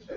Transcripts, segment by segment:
Now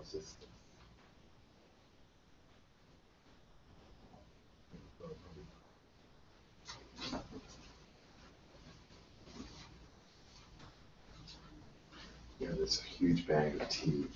it's just this huge bag of tea.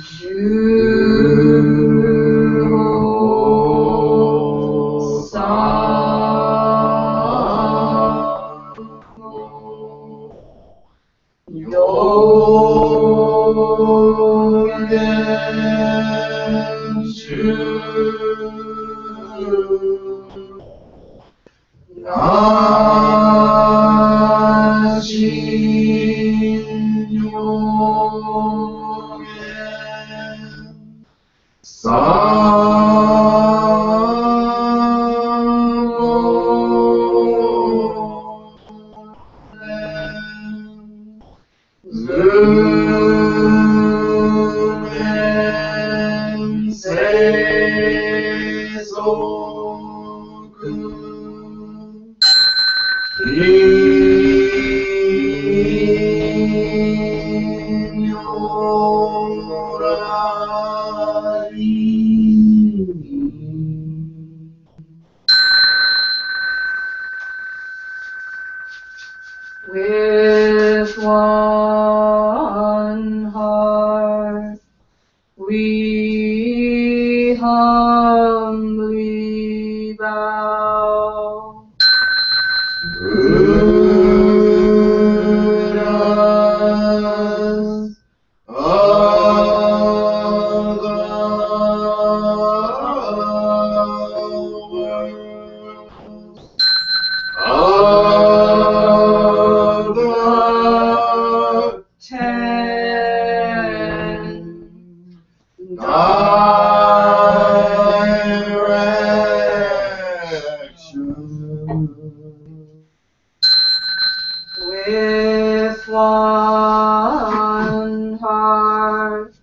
Johon Sango Dojoge Sokun with one heart we humbly bow. Buddhas of the world, of the 10 directions. With one heart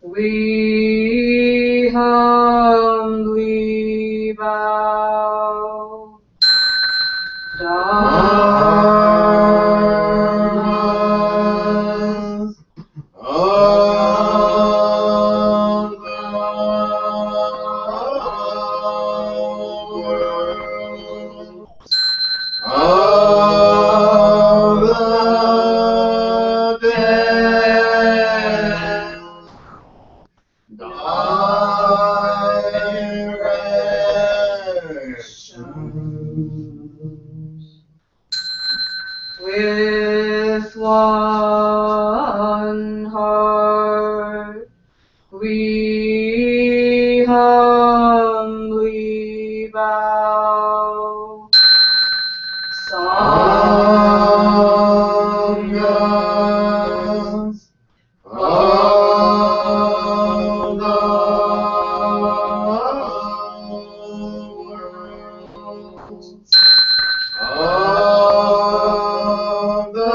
we humbly bow. Dharmas of the world, of the dead directions. With one heart we humbly bow. Sanghas of the world, of the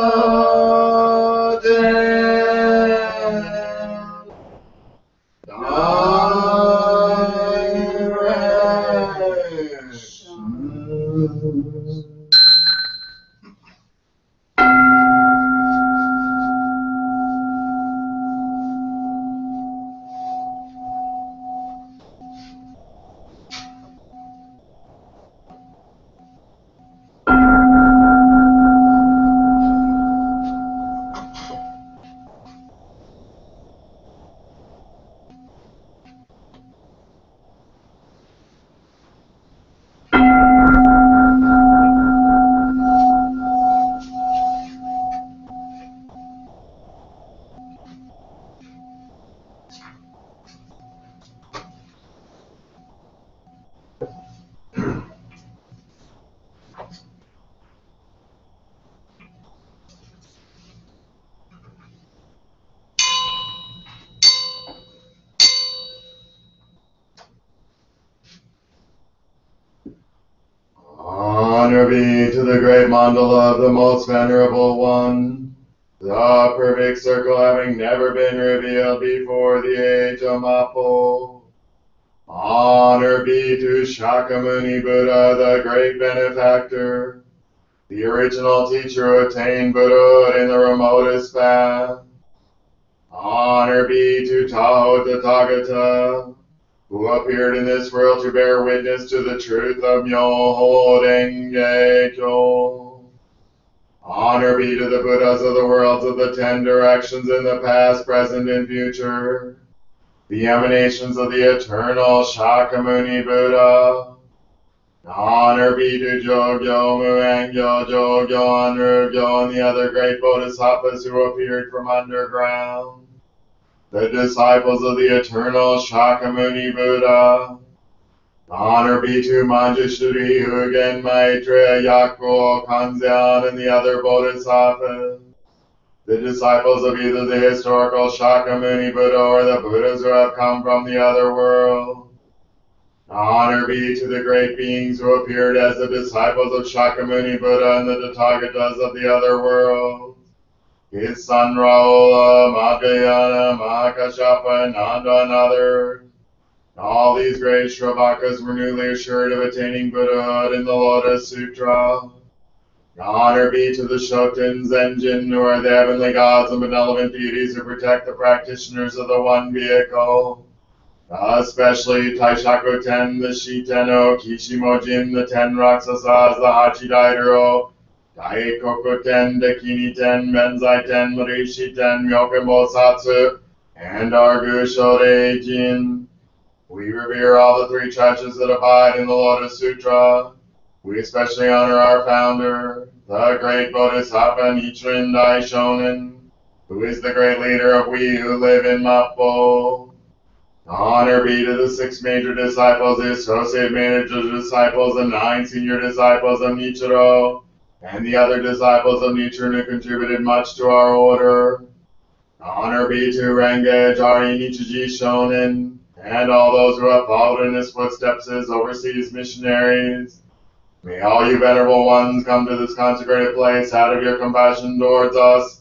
dead directions. Honor be to the great mandala of the most venerable one, the perfect circle having never been revealed before the age of Mappo. Honor be to Shakyamuni Buddha, the great benefactor, the original teacher who attained Buddhahood in the remotest path. Honor be to Taho Tathagata, who appeared in this world to bear witness to the truth of Myoho Renge Kyo. Honor be to the Buddhas of the worlds of the 10 directions in the past, present, and future, the emanations of the eternal Shakyamuni Buddha. Honor be to Jogyo, Muangyo, Jogyo, Anrugyo, and the other great bodhisattvas who appeared from underground, the disciples of the eternal Shakyamuni Buddha. Honor be to Manjushri, Hugen, Maitreya, Yakuo, Kanzan, and the other bodhisattvas, the disciples of either the historical Shakyamuni Buddha or the Buddhas who have come from the other world. Honor be to the great beings who appeared as the disciples of Shakyamuni Buddha and the Tathagatas of the other world. His son Rahula, Madhyayana, Mahakashapa, Nanda, and others. All these great Shravakas were newly assured of attaining Buddhahood in the Lotus Sutra. Honor be to the Shotins and Jin, who are the heavenly gods and benevolent deities who protect the practitioners of the one vehicle. Especially Taishaku Ten, the Shiteno, Kishimojin, the 10 Raksasas, the Hachidaidaro, Daikoku Ten, Dakini Ten, Menzai Ten, Marishi Ten, Myoken Bosatsu, and Argu Shodai Jin. We revere all the 3 churches that abide in the Lotus Sutra. We especially honor our founder, the great Bodhisattva Nichren Shonin, who is the great leader of we who live in Mappo. Honor be to the 6 major disciples, the associate major disciples, the 9 senior disciples of Nichiro, and the other disciples of Nichiren who contributed much to our order. Honor be to Renge Jari Nichiji Shonin, and all those who have followed in his footsteps as overseas missionaries. May all you venerable ones come to this consecrated place out of your compassion towards us.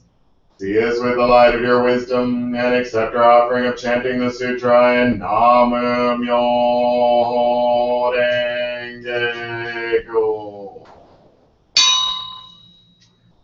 See us with the light of your wisdom, and accept our offering of chanting the sutra in Namu Myoho Renge Kyo.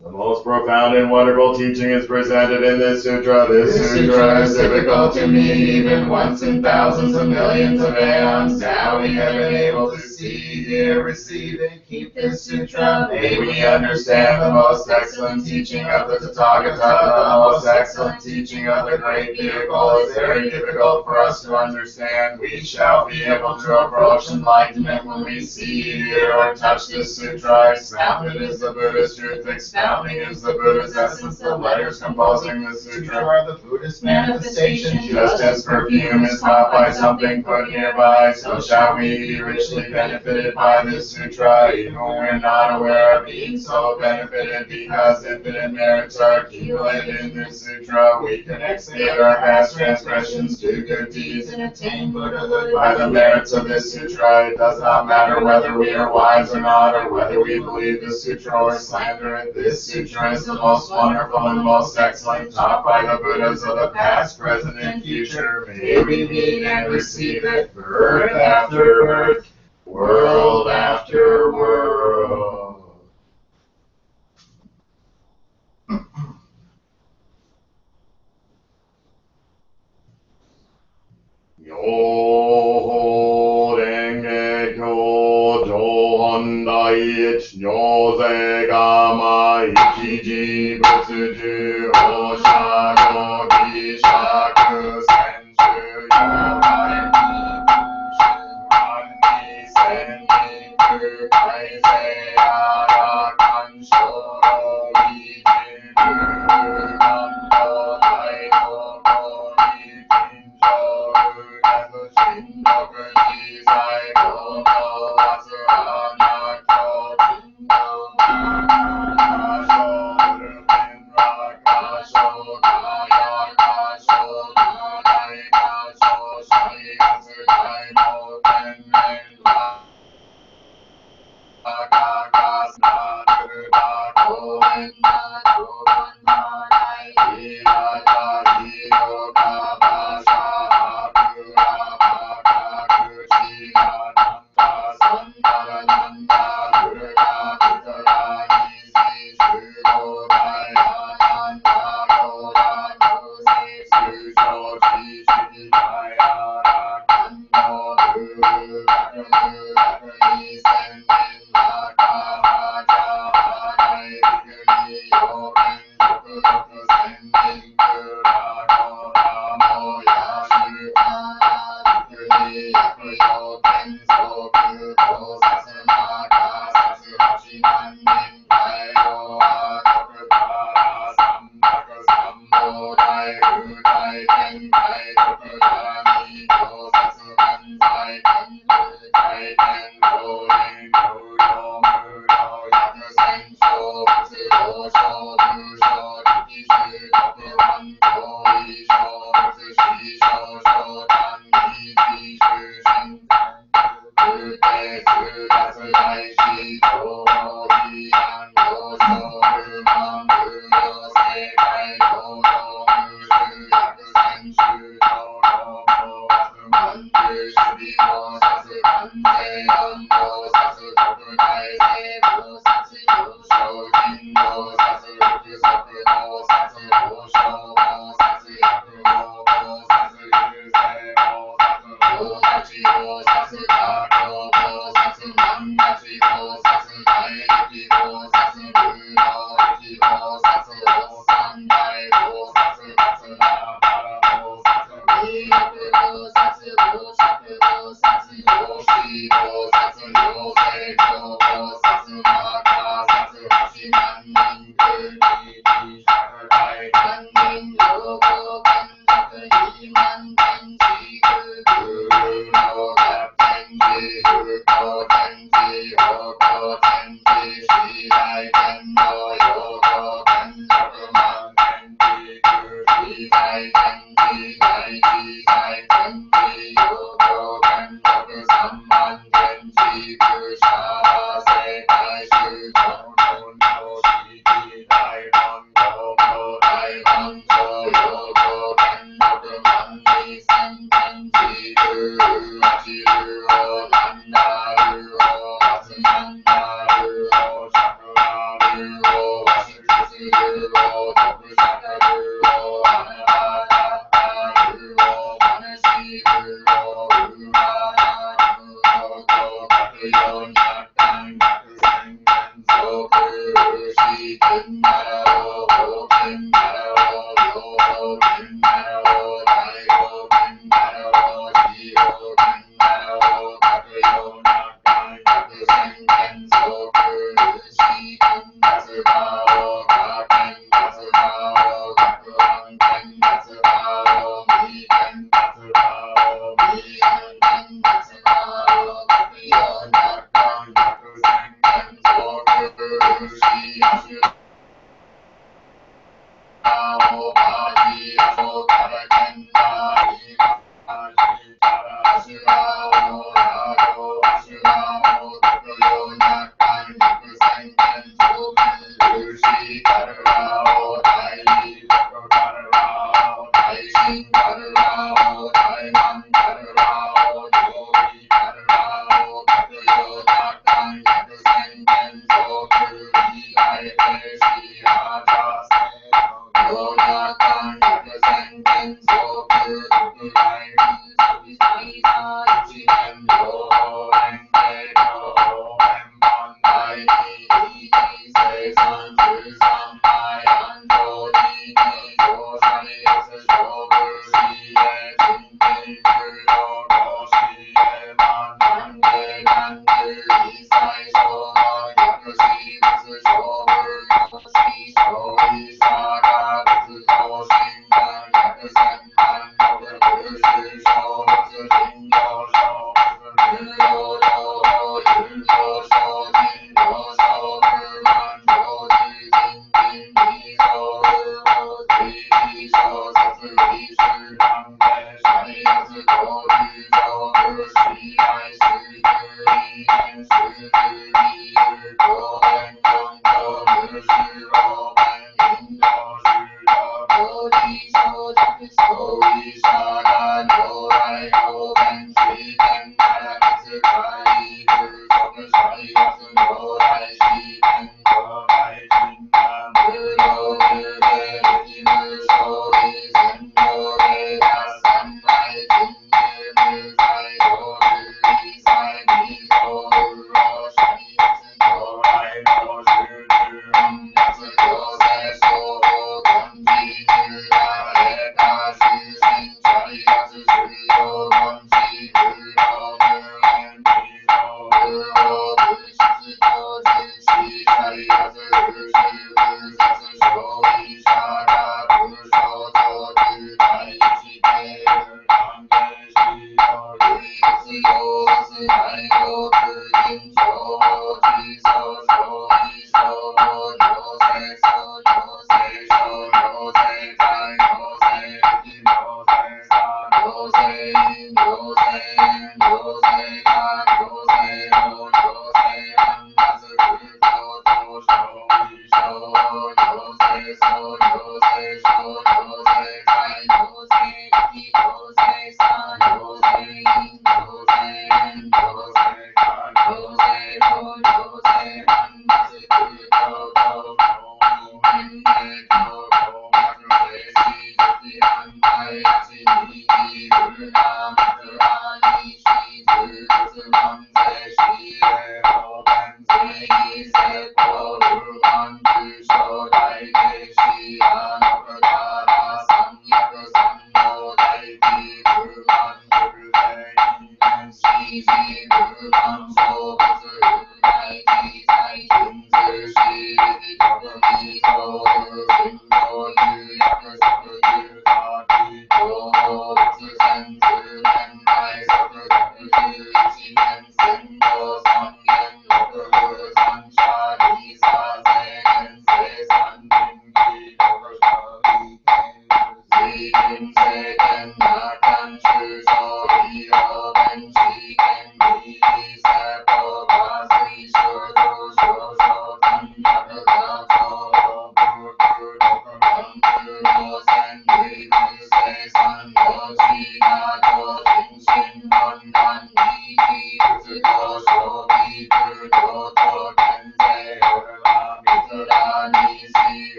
The most profound and wonderful teaching is presented in this sutra. This sutra is difficult to me, even once in thousands of millions of aeons. Now we have been able to see, hear, receive, and keep this sutra. May we understand the most excellent teaching of the Tathagata. The most excellent teaching of the great vehicle is very difficult for us to understand. We shall be able to approach enlightenment when we see, hear, or touch this sutra. Expounded is the Buddha's truth, expounding is the Buddha's essence. The letters composing the sutra are the Buddhist manifestations. Just as perfume is caught by something put nearby, so shall we be richly benefited by this sutra, even when we're not aware of being so benefited, because infinite merits are accumulated in this sutra. We can expiate our past transgressions, do good deeds, and attain Buddhahood by the merits of this sutra. It does not matter whether we are wise or not, or whether we believe the sutra or slander it. This sutra is the most wonderful and most excellent, taught by the Buddhas of the past, present, and future. May we meet and receive it, birth after birth, world after world. Yo renge kyo Johon daich nyoze gama ichiji butsuju oshago gishaku senshu yorai Anni senniku kaisei ara kanshoro ijinu nando daito kori jinjo Shindoku Shisei Koto Asurana Kyojindo Nakasho Rupin Rakasho Kaya Kasho Nadai Kasho Shai Asukai Moten Men Akakas Naduda Koen Nadukan Nadai Hirata Hiroka Basha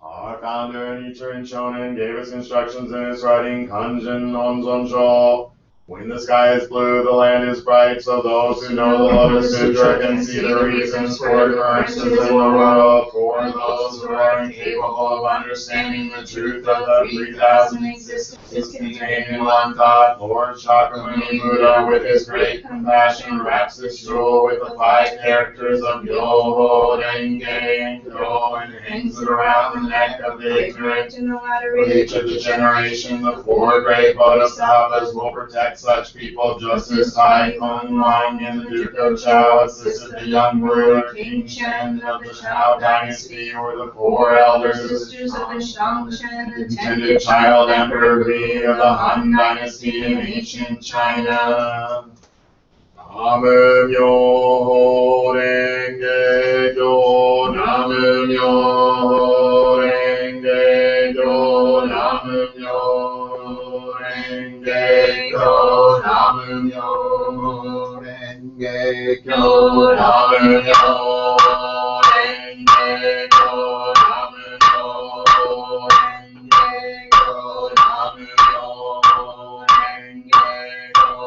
Our founder, Nichren Shonin, gave us instructions in his writing, Kanjin Onzonsho. When the sky is blue, the land is bright, so those who know the Lotus Sutra can see the reasons for occurrences in the world. For those who are incapable of understanding the truth of the 3,000 existences contained in one thought, Lord Shakyamuni Buddha, with his great compassion, wraps his jewel with the 5 characters of Yoho, Renge, and Kyo, and hangs it around the neck of the ignorant. In the latter age of the generation, the 4 great bodhisattvas will protect such people, just as Tai Kung Wang and the Duke of Chao assisted the young ruler King Chen of the Chao dynasty, or the 4 elder sisters of the Shang Chen, the intended child Emperor Bi of the Han dynasty in ancient China. Namu Myoho Renge Kyo, Namu Myoho Renge Kyo, Namu Myoho Renge Kyo, Namu Myoho Renge Kyo, Namu Myoho Renge Kyo, Namu Myoho Renge Kyo, Namu Myoho Renge Kyo,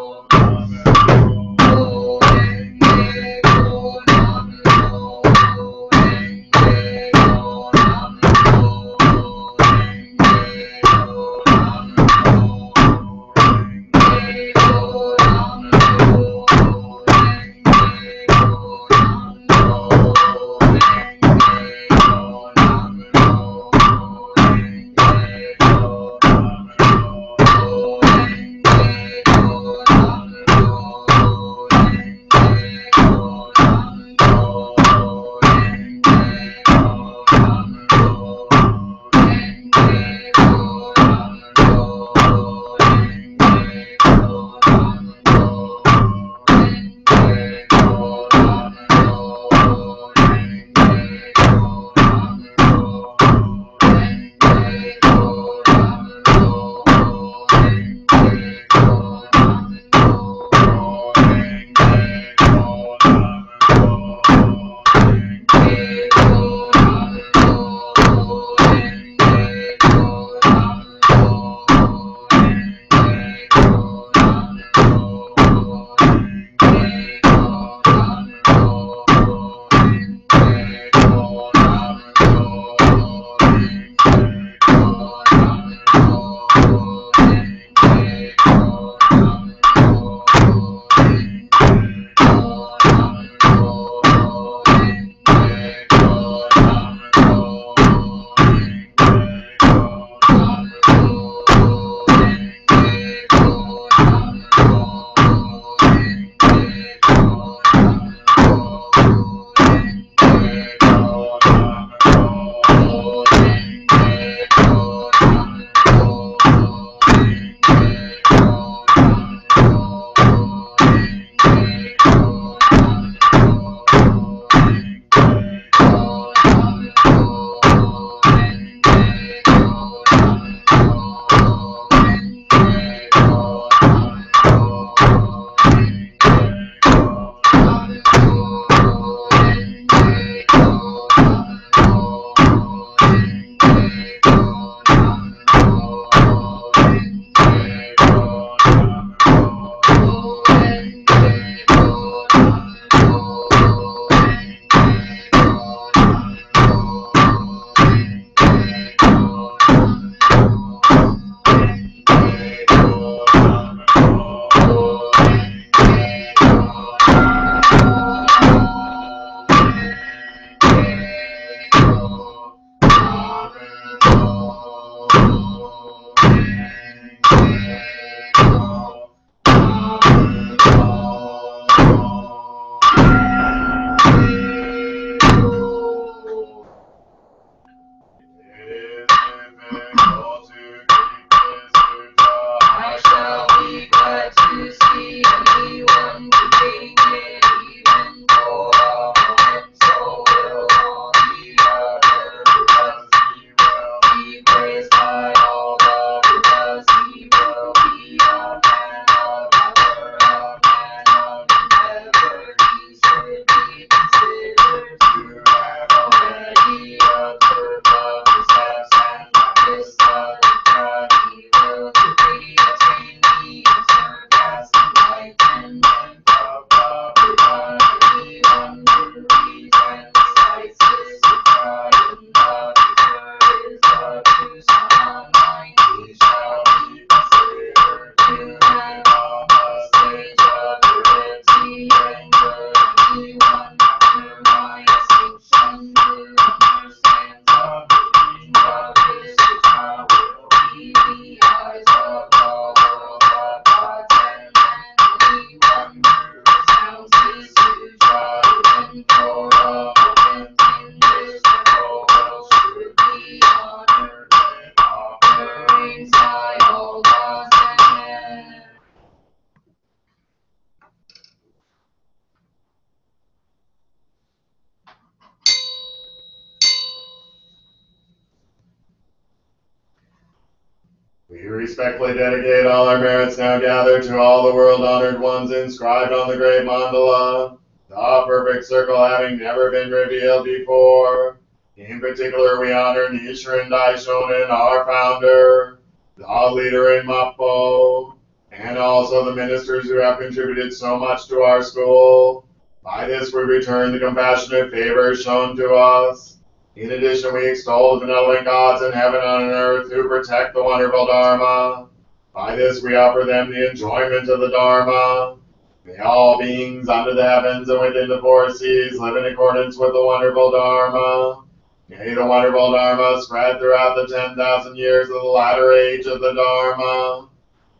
We respectfully dedicate all our merits now gathered to all the world-honored ones inscribed on the great mandala, the perfect circle having never been revealed before. In particular, we honor Nichren Shonin, our founder, the leader in Mappo, and also the ministers who have contributed so much to our school. By this we return the compassionate favors shown to us. In addition, we extol the benevolent gods in heaven and on earth who protect the wonderful Dharma. By this we offer them the enjoyment of the Dharma. May all beings under the heavens and within the four seas live in accordance with the wonderful Dharma. May the wonderful Dharma spread throughout the 10,000 years of the latter age of the Dharma.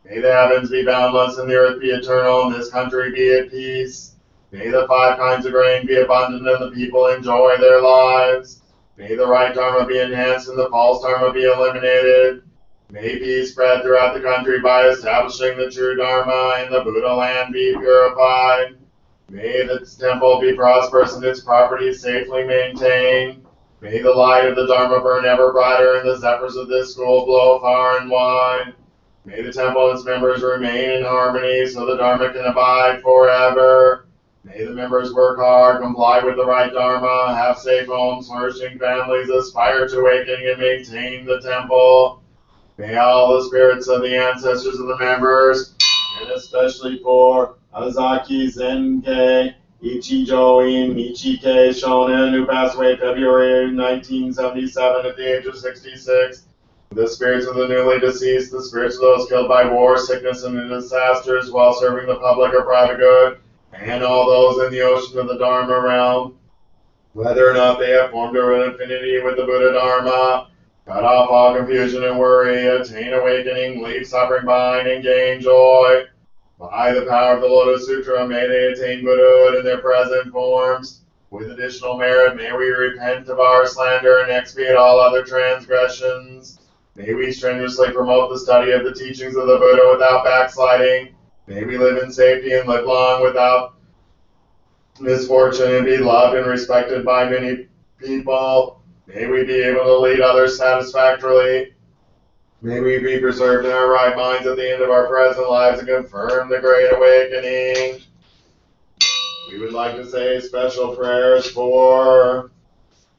May the heavens be boundless and the earth be eternal and this country be at peace. May the 5 kinds of grain be abundant and the people enjoy their lives. May the right Dharma be enhanced and the false Dharma be eliminated. May peace spread throughout the country by establishing the true Dharma and the Buddha land be purified. May its temple be prosperous and its properties safely maintained. May the light of the Dharma burn ever brighter and the zephyrs of this school blow far and wide. May the temple and its members remain in harmony so the Dharma can abide forever. May the members work hard, comply with the right Dharma, have safe homes, flourishing families, aspire to awakening and maintain the temple. May all the spirits of the ancestors of the members, and especially for Azaki Zenke, Ichijo-in Nichike Shonin, who passed away February 1977 at the age of 66, the spirits of the newly deceased, the spirits of those killed by war, sickness, and disasters while serving the public or private good, and all those in the ocean of the Dharma realm, whether or not they have formed an affinity with the Buddha Dharma, cut off all confusion and worry, attain awakening, leave suffering behind, and gain joy. By the power of the Lotus Sutra, may they attain Buddhahood in their present forms. With additional merit, may we repent of our slander and expiate all other transgressions. May we strenuously promote the study of the teachings of the Buddha without backsliding. May we live in safety and live long without misfortune and be loved and respected by many people. May we be able to lead others satisfactorily. May we be preserved in our right minds at the end of our present lives and confirm the Great Awakening. We would like to say special prayers for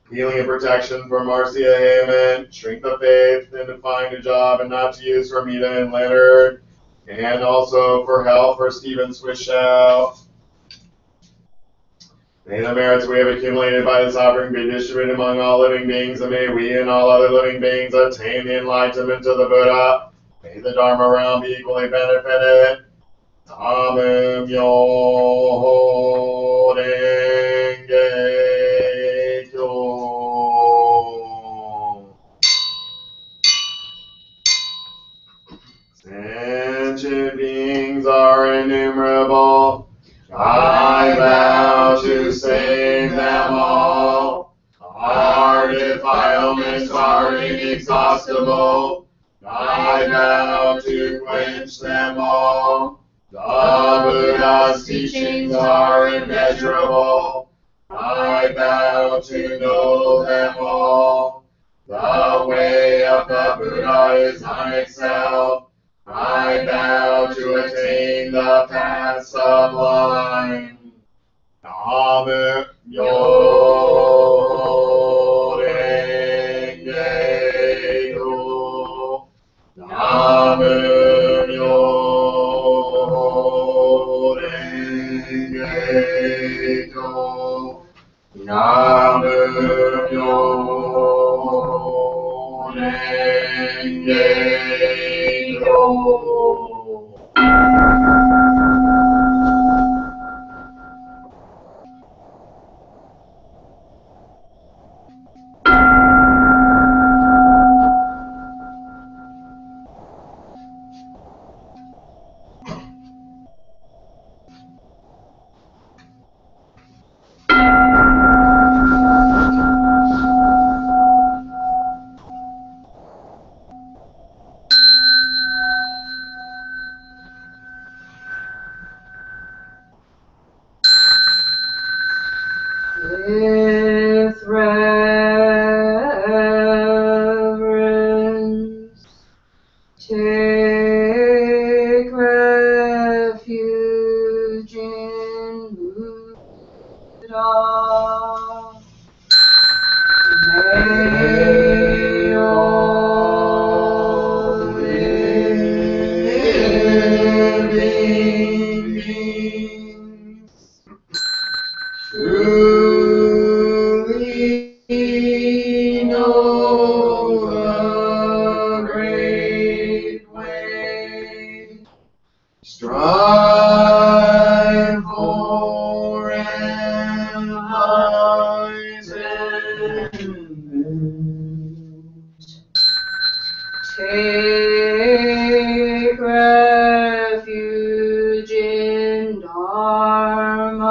healing and protection for Marcia Heyman, strength of faith, and to find a job and not to use Ramita and Leonard, and also for health for Stephen Swishout. May the merits we have accumulated by this offering be distributed among all living beings, and may we and all other living beings attain the enlightenment of the Buddha. May the Dharma realm be equally benefited. Namu Myoho Renge Kyo. Sentient beings are innumerable. I vow to save them all. Our defilements are inexhaustible. I vow to quench them all. The Buddha's teachings are immeasurable. I vow to know them all. The way of the Buddha is unexcelled. I vow to attain the path sublime. Namu Myoho Renge Kyo. Namu Myoho Renge Kyo. Namu Myoho Renge Kyo. Take refuge in Dharma.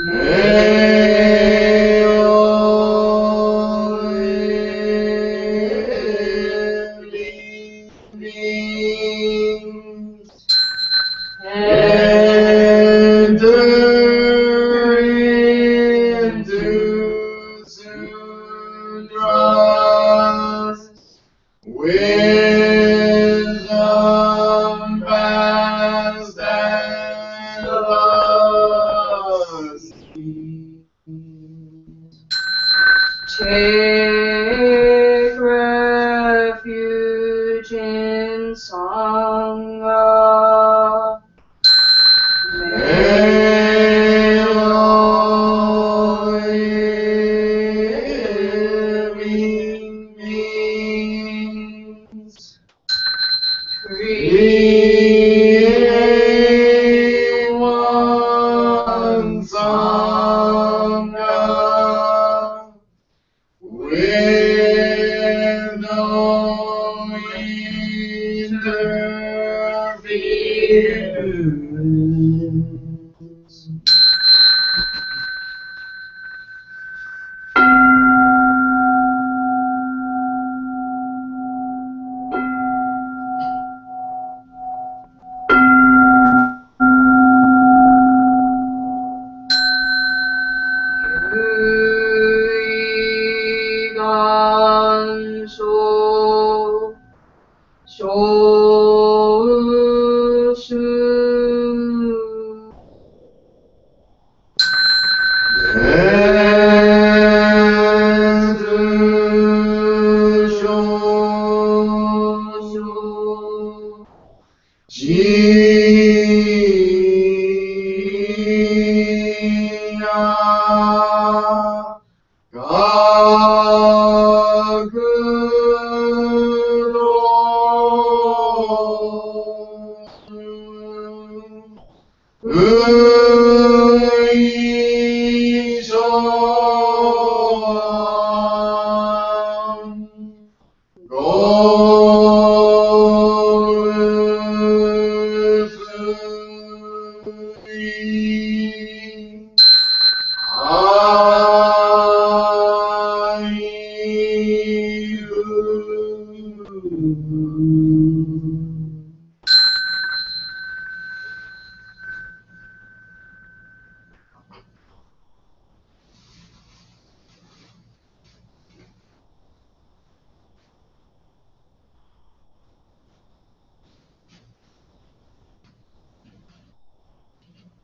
May all living beings enter into sutras, wisdom vast and lusty. Take refuge in Sangha. May all living beings create one Sangha with no interference. Ganso Shosu.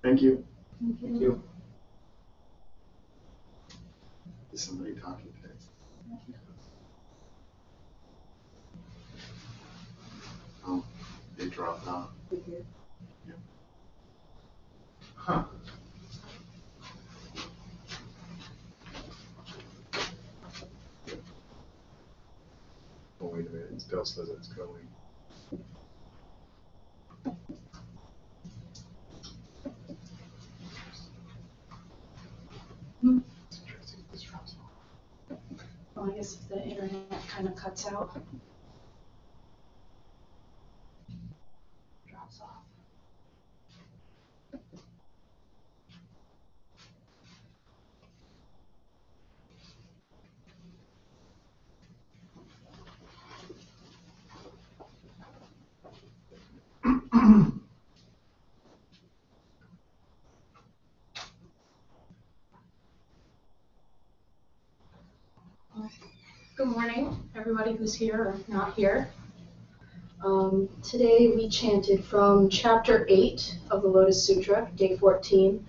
Thank you. Thank you. Is somebody talking today? Oh, they dropped off. Yeah. Huh. Oh, wait a minute. It still says it's going. It's interesting. This drops off. Well, I guess if the internet kind of cuts out. Drops off. Good morning, everybody who's here or not here. Today we chanted from chapter 8 of the Lotus Sutra, day 14,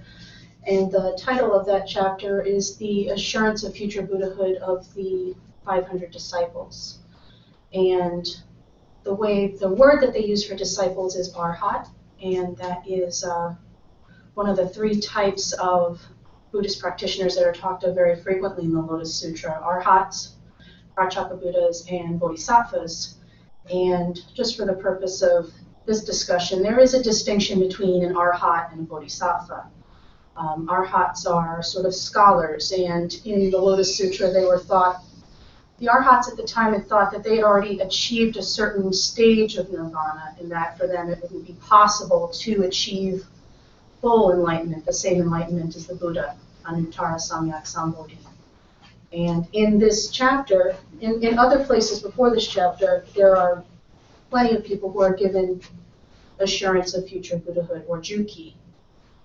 and the title of that chapter is The Assurance of Future Buddhahood of the 500 Disciples. And the word that they use for disciples is arhat, and that is one of the three types of Buddhist practitioners that are talked of very frequently in the Lotus Sutra: arhats, Pratyekabuddhas, and bodhisattvas. And just for the purpose of this discussion, there is a distinction between an arhat and a bodhisattva. Arhats are sort of scholars, and in the Lotus Sutra they were thought the Arhats at the time had thought that they had already achieved a certain stage of nirvana, and that for them it wouldn't be possible to achieve full enlightenment, the same enlightenment as the Buddha, Anuttara Samyak Sambodhi. And in this chapter, in other places before this chapter, there are plenty of people who are given assurance of future Buddhahood, or Juki.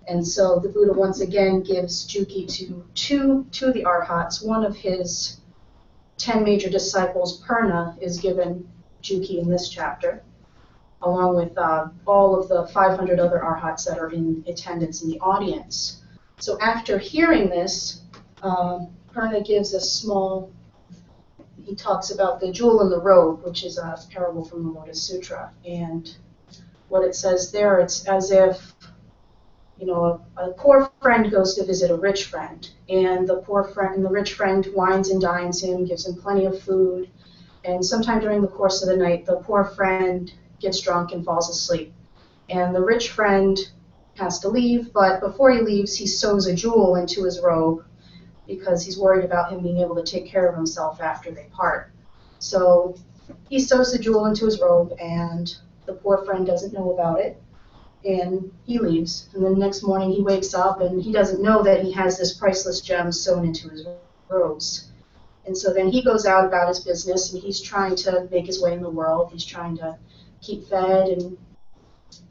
And so the Buddha once again gives Juki to the Arhats. One of his 10 major disciples, Purna, is given Juki in this chapter, along with all of the 500 other Arhats that are in attendance in the audience. So after hearing this, Purna gives a small, he talks about the jewel in the robe, which is a parable from the Lotus Sutra. And what it says there, it's as if, you know, a poor friend goes to visit a rich friend, and the rich friend wines and dines him, gives him plenty of food, and sometime during the course of the night, the poor friend gets drunk and falls asleep. And the rich friend has to leave, but before he leaves, he sews a jewel into his robe because he's worried about him being able to take care of himself after they part. So he sews the jewel into his robe, and the poor friend doesn't know about it. And he leaves, and then the next morning he wakes up and he doesn't know that he has this priceless gem sewn into his robes. And so then he goes out about his business, and he's trying to make his way in the world. He's trying to keep fed and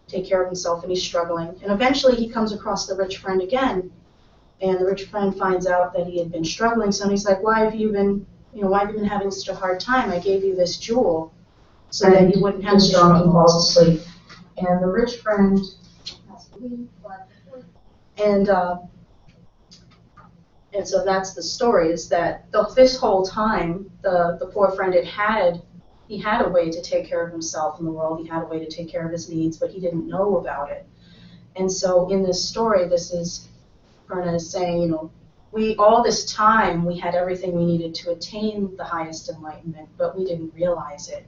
take care of himself, and he's struggling. And eventually he comes across the rich friend again, and the rich friend finds out that he had been struggling. So he's like, why have you been having such a hard time? I gave you this jewel so that you wouldn't have to struggle and fall asleep. And the rich friend has to leave, and so that's the story, is that this whole time the poor friend had a way to take care of himself in the world. He had a way to take care of his needs, but he didn't know about it. And so in this story, this is Purna is saying, you know, all this time we had everything we needed to attain the highest enlightenment, but we didn't realize it.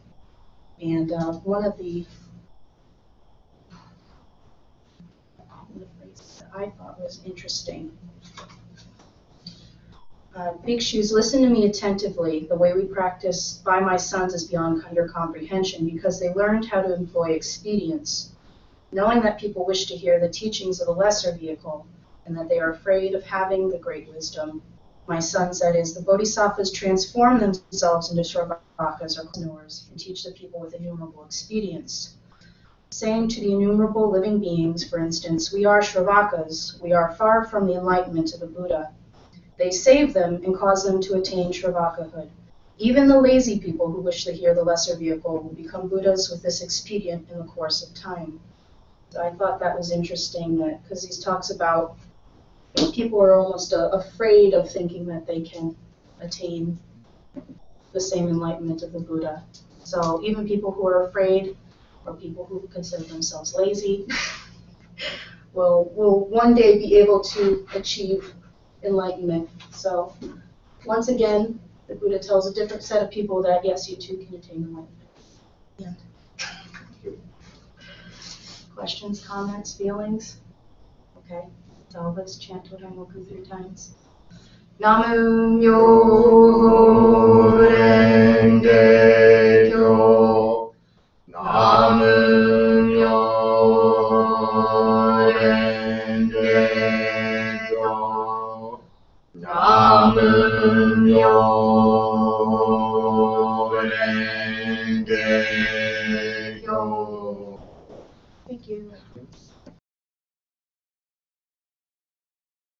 And one of the phrases that I thought was interesting. Bhikshus, listen to me attentively. The way we practice by my sons is beyond your comprehension, because they learned how to employ expedients, knowing that people wish to hear the teachings of the lesser vehicle, and that they are afraid of having the great wisdom. My sons, that is, the bodhisattvas, transform themselves into shravakas, or knowers, and teach the people with innumerable expedients, saying to the innumerable living beings, for instance, we are shravakas, we are far from the enlightenment of the Buddha. They save them and cause them to attain Shravakahood. Even the lazy people who wish to hear the lesser vehicle will become Buddhas with this expedient in the course of time. So I thought that was interesting, because he talks about people are almost afraid of thinking that they can attain the same enlightenment of the Buddha. So even people who are afraid, or people who consider themselves lazy, will one day be able to achieve enlightenment. So once again, the Buddha tells a different set of people that yes, you too can attain enlightenment. Yeah. Questions, comments, feelings? Okay, so let's chant Odaimoku 3 times. Namu Myoho Renge Kyo. Namu Myoho Renge Kyo. Namu Myoho Renge Kyo. Thank you.